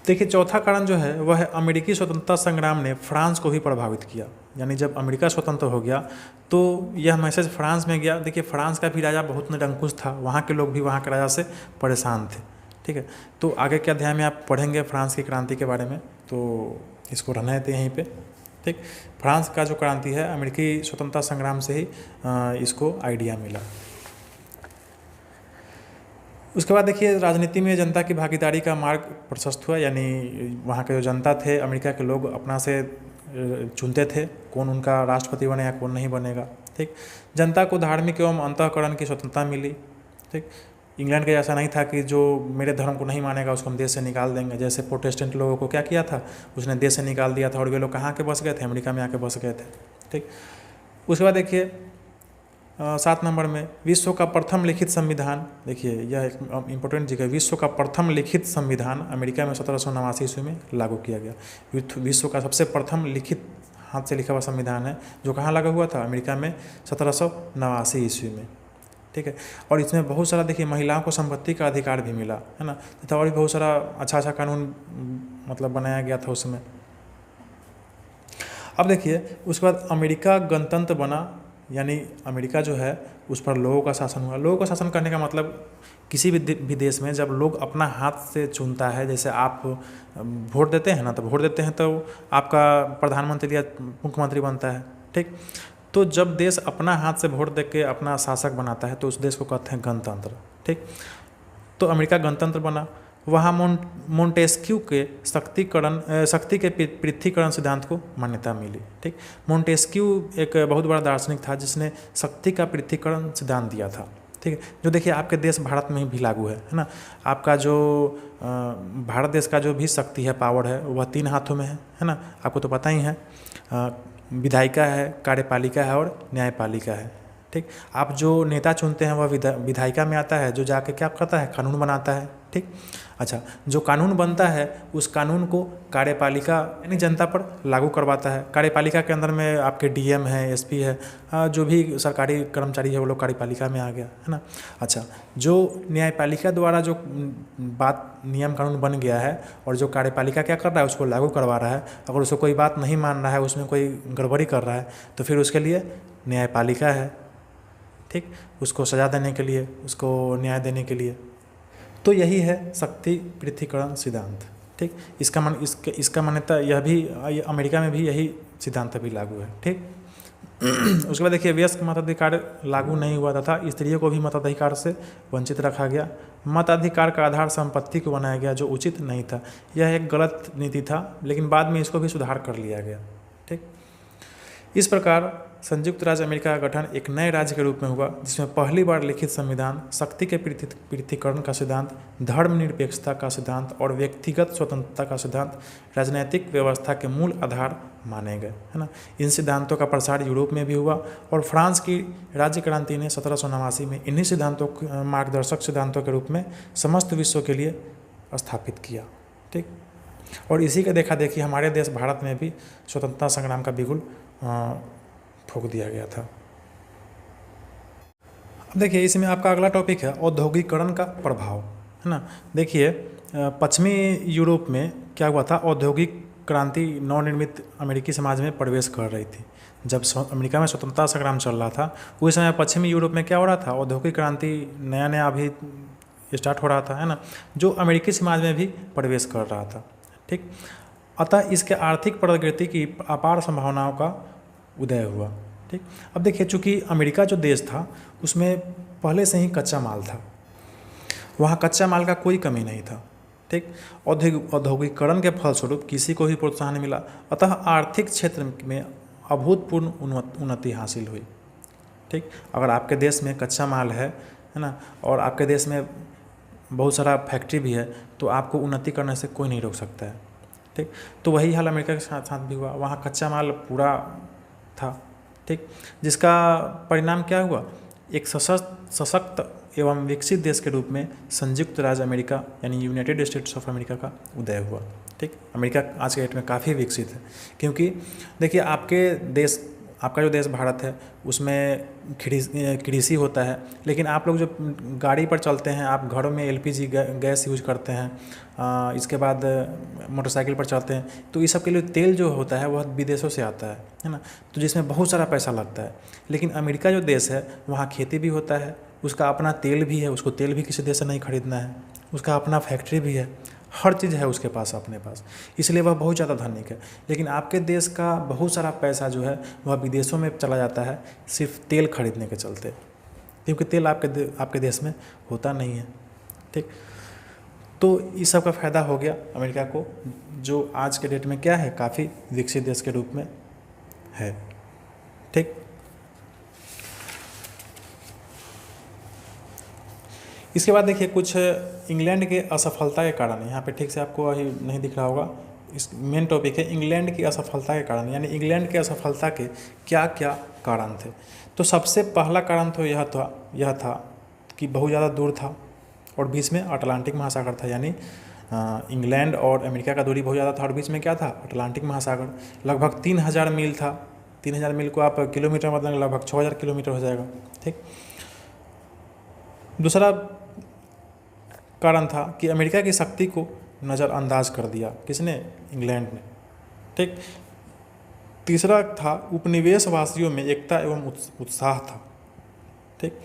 देखिए चौथा कारण जो है वह है अमेरिकी स्वतंत्रता संग्राम ने फ्रांस को भी प्रभावित किया। यानी जब अमेरिका स्वतंत्र हो गया तो यह मैसेज फ्रांस में गया। देखिए फ्रांस का भी राजा बहुत निरंकुश था, वहाँ के लोग भी वहाँ के राजा से परेशान थे। ठीक है, तो आगे के अध्याय में आप पढ़ेंगे फ्रांस की क्रांति के बारे में, तो इसको रहने देते यहीं पे। ठीक, फ्रांस का जो क्रांति है अमेरिकी स्वतंत्रता संग्राम से ही इसको आइडिया मिला। उसके बाद देखिए राजनीति में जनता की भागीदारी का मार्ग प्रशस्त हुआ। यानी वहाँ के जो जनता थे, अमेरिका के लोग अपना से चुनते थे कौन उनका राष्ट्रपति बनेगा कौन नहीं बनेगा। ठीक, जनता को धार्मिक एवं अंतःकरण की स्वतंत्रता मिली। ठीक, इंग्लैंड के ऐसा नहीं था कि जो मेरे धर्म को नहीं मानेगा उसको हम देश से निकाल देंगे। जैसे प्रोटेस्टेंट लोगों को क्या किया था, उसने देश से निकाल दिया था और वे लोग कहाँ के बस गए थे, अमेरिका में आके बस गए थे। ठीक, उसके बाद देखिए 7 नंबर में विश्व का प्रथम लिखित संविधान। देखिए यह एक इम्पोर्टेंट जगह, विश्व का प्रथम लिखित संविधान अमेरिका में 1789 ईस्वी में लागू किया गया। विश्व का सबसे प्रथम लिखित हाथ से लिखा हुआ संविधान है जो कहाँ लागू हुआ था, अमेरिका में 1789 ईस्वी में। ठीक है, और इसमें बहुत सारा देखिए महिलाओं को संपत्ति का अधिकार भी मिला है ना, तथा और भी बहुत सारा अच्छा कानून मतलब बनाया गया था उसमें। अब देखिए उसके बाद अमेरिका गणतंत्र बना। यानी अमेरिका जो है उस पर लोगों का शासन हुआ। लोगों का शासन करने का मतलब किसी भी देश में जब लोग अपना हाथ से चुनता है, जैसे आप वोट देते हैं ना, तो वोट देते हैं तो आपका प्रधानमंत्री या मुख्यमंत्री बनता है। ठीक, तो जब देश अपना हाथ से वोट दे के अपना शासक बनाता है तो उस देश को कहते हैं गणतंत्र। ठीक, तो अमेरिका गणतंत्र बना। वहाँ मोंटेस्क्यू के शक्ति के पृथ्वीकरण सिद्धांत को मान्यता मिली। ठीक, मोंटेस्क्यू एक बहुत बड़ा दार्शनिक था जिसने शक्ति का पृथ्वीकरण सिद्धांत दिया था। ठीक है, जो देखिए आपके देश भारत में भी लागू है ना। आपका जो भारत देश का जो भी शक्ति है, पावर है, वह 3 हाथों में है ना, आपको तो पता ही है। विधायिका है, कार्यपालिका है और न्यायपालिका है। ठीक, आप जो नेता चुनते हैं वह विधायिका में आता है, जो जाके क्या करता है, कानून बनाता है। ठीक, अच्छा, जो कानून बनता है उस कानून को कार्यपालिका यानी जनता पर लागू करवाता है। कार्यपालिका के अंदर में आपके डीएम है, एसपी है, जो भी सरकारी कर्मचारी है वो लोग कार्यपालिका में आ गया है ना। अच्छा, जो न्यायपालिका द्वारा जो बात नियम कानून बन गया है और जो कार्यपालिका क्या कर रहा है उसको लागू करवा रहा है, अगर उसको कोई बात नहीं मान रहा है, उसमें कोई गड़बड़ी कर रहा है तो फिर उसके लिए न्यायपालिका है। ठीक, उसको सज़ा देने के लिए, उसको न्याय देने के लिए। तो यही है शक्ति पृथ्वीकरण सिद्धांत। ठीक, इसका मान्यता यह भी अमेरिका में भी यही सिद्धांत भी लागू है। ठीक, उसके बाद देखिए वयस्क मताधिकार लागू नहीं हुआ तथा स्त्रियों को भी मताधिकार से वंचित रखा गया। मताधिकार का आधार संपत्ति को बनाया गया जो उचित नहीं था। यह एक गलत नीति था लेकिन बाद में इसको भी सुधार कर लिया गया। ठीक, इस प्रकार संयुक्त राज्य अमेरिका का गठन एक नए राज्य के रूप में हुआ जिसमें पहली बार लिखित संविधान, शक्ति के पृथक्करण का सिद्धांत, धर्मनिरपेक्षता का सिद्धांत और व्यक्तिगत स्वतंत्रता का सिद्धांत राजनैतिक व्यवस्था के मूल आधार माने गए है ना। इन सिद्धांतों का प्रसार यूरोप में भी हुआ और फ्रांस की राज्य क्रांति ने 1789 में इन्हीं सिद्धांतों मार्गदर्शक सिद्धांतों के रूप में समस्त विश्व के लिए स्थापित किया। ठीक, और इसी का देखा देखी हमारे देश भारत में भी स्वतंत्रता संग्राम का बिगुल ठोक दिया गया था। अब देखिए इसमें आपका अगला टॉपिक है औद्योगिकरण का प्रभाव है ना। देखिए पश्चिमी यूरोप में क्या हुआ था, औद्योगिक क्रांति नवनिर्मित अमेरिकी समाज में प्रवेश कर रही थी। जब अमेरिका में स्वतंत्रता संग्राम चल रहा था उस समय पश्चिमी यूरोप में क्या हो रहा था, औद्योगिक क्रांति नया अभी स्टार्ट हो रहा था है ना, जो अमेरिकी समाज में भी प्रवेश कर रहा था। ठीक, अतः इसके आर्थिक प्रगति की अपार संभावनाओं का उदय हुआ। ठीक, अब देखिए चूँकि अमेरिका जो देश था उसमें पहले से ही कच्चा माल था, वहाँ कच्चा माल का कोई कमी नहीं था। ठीक, औद्योगिकरण के फलस्वरूप किसी को भी प्रोत्साहन मिला, अतः आर्थिक क्षेत्र में अभूतपूर्व उन्नति हासिल हुई। ठीक, अगर आपके देश में कच्चा माल है ना और आपके देश में बहुत सारा फैक्ट्री भी है तो आपको उन्नति करने से कोई नहीं रोक सकता है। ठीक, तो वही हाल अमेरिका के साथ भी हुआ, वहाँ कच्चा माल पूरा था। ठीक, जिसका परिणाम क्या हुआ, एक सशक्त एवं विकसित देश के रूप में संयुक्त राज्य अमेरिका यानी यूनाइटेड स्टेट्स ऑफ अमेरिका का उदय हुआ। ठीक, अमेरिका आज के डेट में काफ़ी विकसित है क्योंकि देखिए आपके देश, आपका जो देश भारत है उसमें कृषि होता है, लेकिन आप लोग जो गाड़ी पर चलते हैं, आप घरों में एलपीजी गैस यूज करते हैं, इसके बाद मोटरसाइकिल पर चलते हैं, तो इस सब के लिए तेल जो होता है वह विदेशों से आता है ना, तो जिसमें बहुत सारा पैसा लगता है। लेकिन अमेरिका जो देश है वहाँ खेती भी होता है, उसका अपना तेल भी है, उसको तेल भी किसी देश से नहीं खरीदना है, उसका अपना फैक्ट्री भी है, हर चीज़ है उसके पास, अपने पास, इसलिए वह बहुत ज़्यादा धनिक है। लेकिन आपके देश का बहुत सारा पैसा जो है वह विदेशों में चला जाता है सिर्फ तेल खरीदने के चलते, क्योंकि तेल आपके देश में होता नहीं है। ठीक, तो इस सब का फ़ायदा हो गया अमेरिका को, जो आज के डेट में क्या है, काफ़ी विकसित देश के रूप में है। ठीक, इसके बाद देखिए कुछ इंग्लैंड के असफलता के कारण, यहाँ पे ठीक से आपको अभी नहीं दिख रहा होगा, इस मेन टॉपिक है इंग्लैंड की असफलता के कारण, यानी इंग्लैंड के असफलता के क्या क्या कारण थे। तो सबसे पहला कारण तो यह था कि बहुत ज़्यादा दूर था और बीच में अटलांटिक महासागर था, यानी इंग्लैंड और अमेरिका का दूरी बहुत ज़्यादा था और बीच में क्या था, अटलांटिक महासागर, लगभग 3000 मील था। 3000 मील को आप किलोमीटर मतलब लगभग 6000 किलोमीटर हो जाएगा। ठीक, दूसरा कारण था कि अमेरिका की शक्ति को नज़रअंदाज कर दिया, किसने, इंग्लैंड ने। ठीक, तीसरा था उपनिवेशवासियों में एकता एवं उत्साह था। ठीक,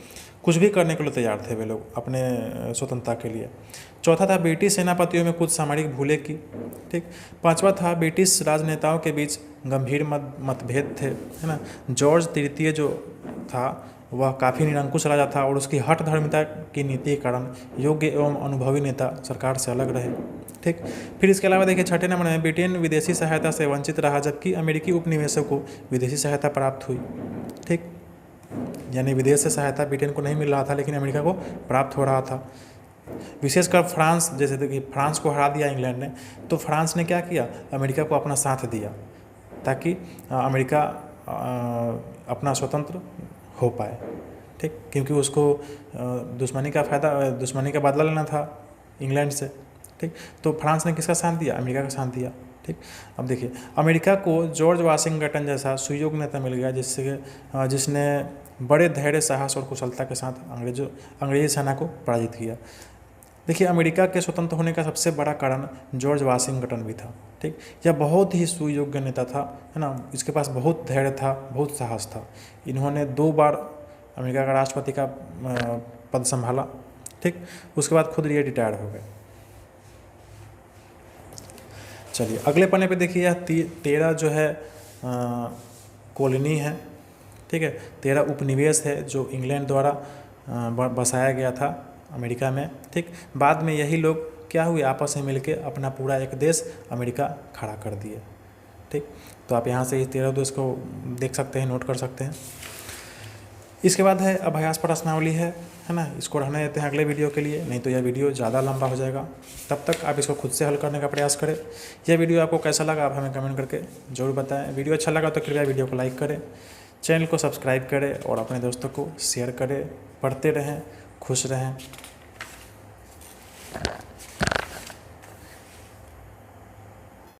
कुछ भी करने के लिए तैयार थे वे लोग अपने स्वतंत्रता के लिए। चौथा था ब्रिटिश सेनापतियों में कुछ सामरिक भूलें की। ठीक, पांचवा था ब्रिटिश राजनेताओं के बीच गंभीर मतभेद थे, है ना। जॉर्ज तृतीय जो था वह काफ़ी निरंकुश राजा था और उसकी हठ धर्मिता की नीति के कारण योग्य एवं अनुभवी नेता सरकार से अलग रहे। ठीक, फिर इसके अलावा देखिए छठे नंबर में ब्रिटेन विदेशी सहायता से वंचित रहा, जबकि अमेरिकी उपनिवेशों को विदेशी सहायता प्राप्त हुई। ठीक, यानी विदेश से सहायता ब्रिटेन को नहीं मिल रहा था लेकिन अमेरिका को प्राप्त हो रहा था। विशेषकर फ्रांस, जैसे देखिए फ्रांस को हरा दिया इंग्लैंड ने, तो फ्रांस ने क्या किया, अमेरिका को अपना साथ दिया ताकि अमेरिका अपना स्वतंत्र हो पाए। ठीक, क्योंकि उसको दुश्मनी का बदला लेना था इंग्लैंड से। ठीक, तो फ्रांस ने किसका साथ दिया, अमेरिका का साथ दिया। ठीक, अब देखिए अमेरिका को जॉर्ज वाशिंगटन जैसा सुयोग्य नेता मिल गया जिसने बड़े धैर्य, साहस और कुशलता के साथ अंग्रेजी सेना को पराजित किया। देखिए अमेरिका के स्वतंत्र होने का सबसे बड़ा कारण जॉर्ज वाशिंगटन भी था। ठीक, यह बहुत ही सुयोग्य नेता था, है ना, इसके पास बहुत धैर्य था, बहुत साहस था। इन्होंने 2 बार अमेरिका का राष्ट्रपति का पद संभाला। ठीक, उसके बाद खुद ये रिटायर हो गए। चलिए अगले पन्ने पे देखिए, यह 13 जो है कॉलोनी है। ठीक है, 13 उपनिवेश है जो इंग्लैंड द्वारा बसाया गया था अमेरिका में। ठीक, बाद में यही लोग क्या हुए, आपस में मिलके अपना पूरा एक देश अमेरिका खड़ा कर दिए। ठीक, तो आप यहाँ से इस 13 देश को देख सकते हैं, नोट कर सकते हैं। इसके बाद है अभ्यास प्रश्नावली है ना, इसको रहने देते हैं अगले वीडियो के लिए, नहीं तो यह वीडियो ज़्यादा लंबा हो जाएगा। तब तक आप इसको खुद से हल करने का प्रयास करें। यह वीडियो आपको कैसा लगा आप हमें कमेंट करके ज़रूर बताएं। वीडियो अच्छा लगा तो कृपया वीडियो को लाइक करें, चैनल को सब्सक्राइब करें और अपने दोस्तों को शेयर करें। पढ़ते रहें, खुश रहें।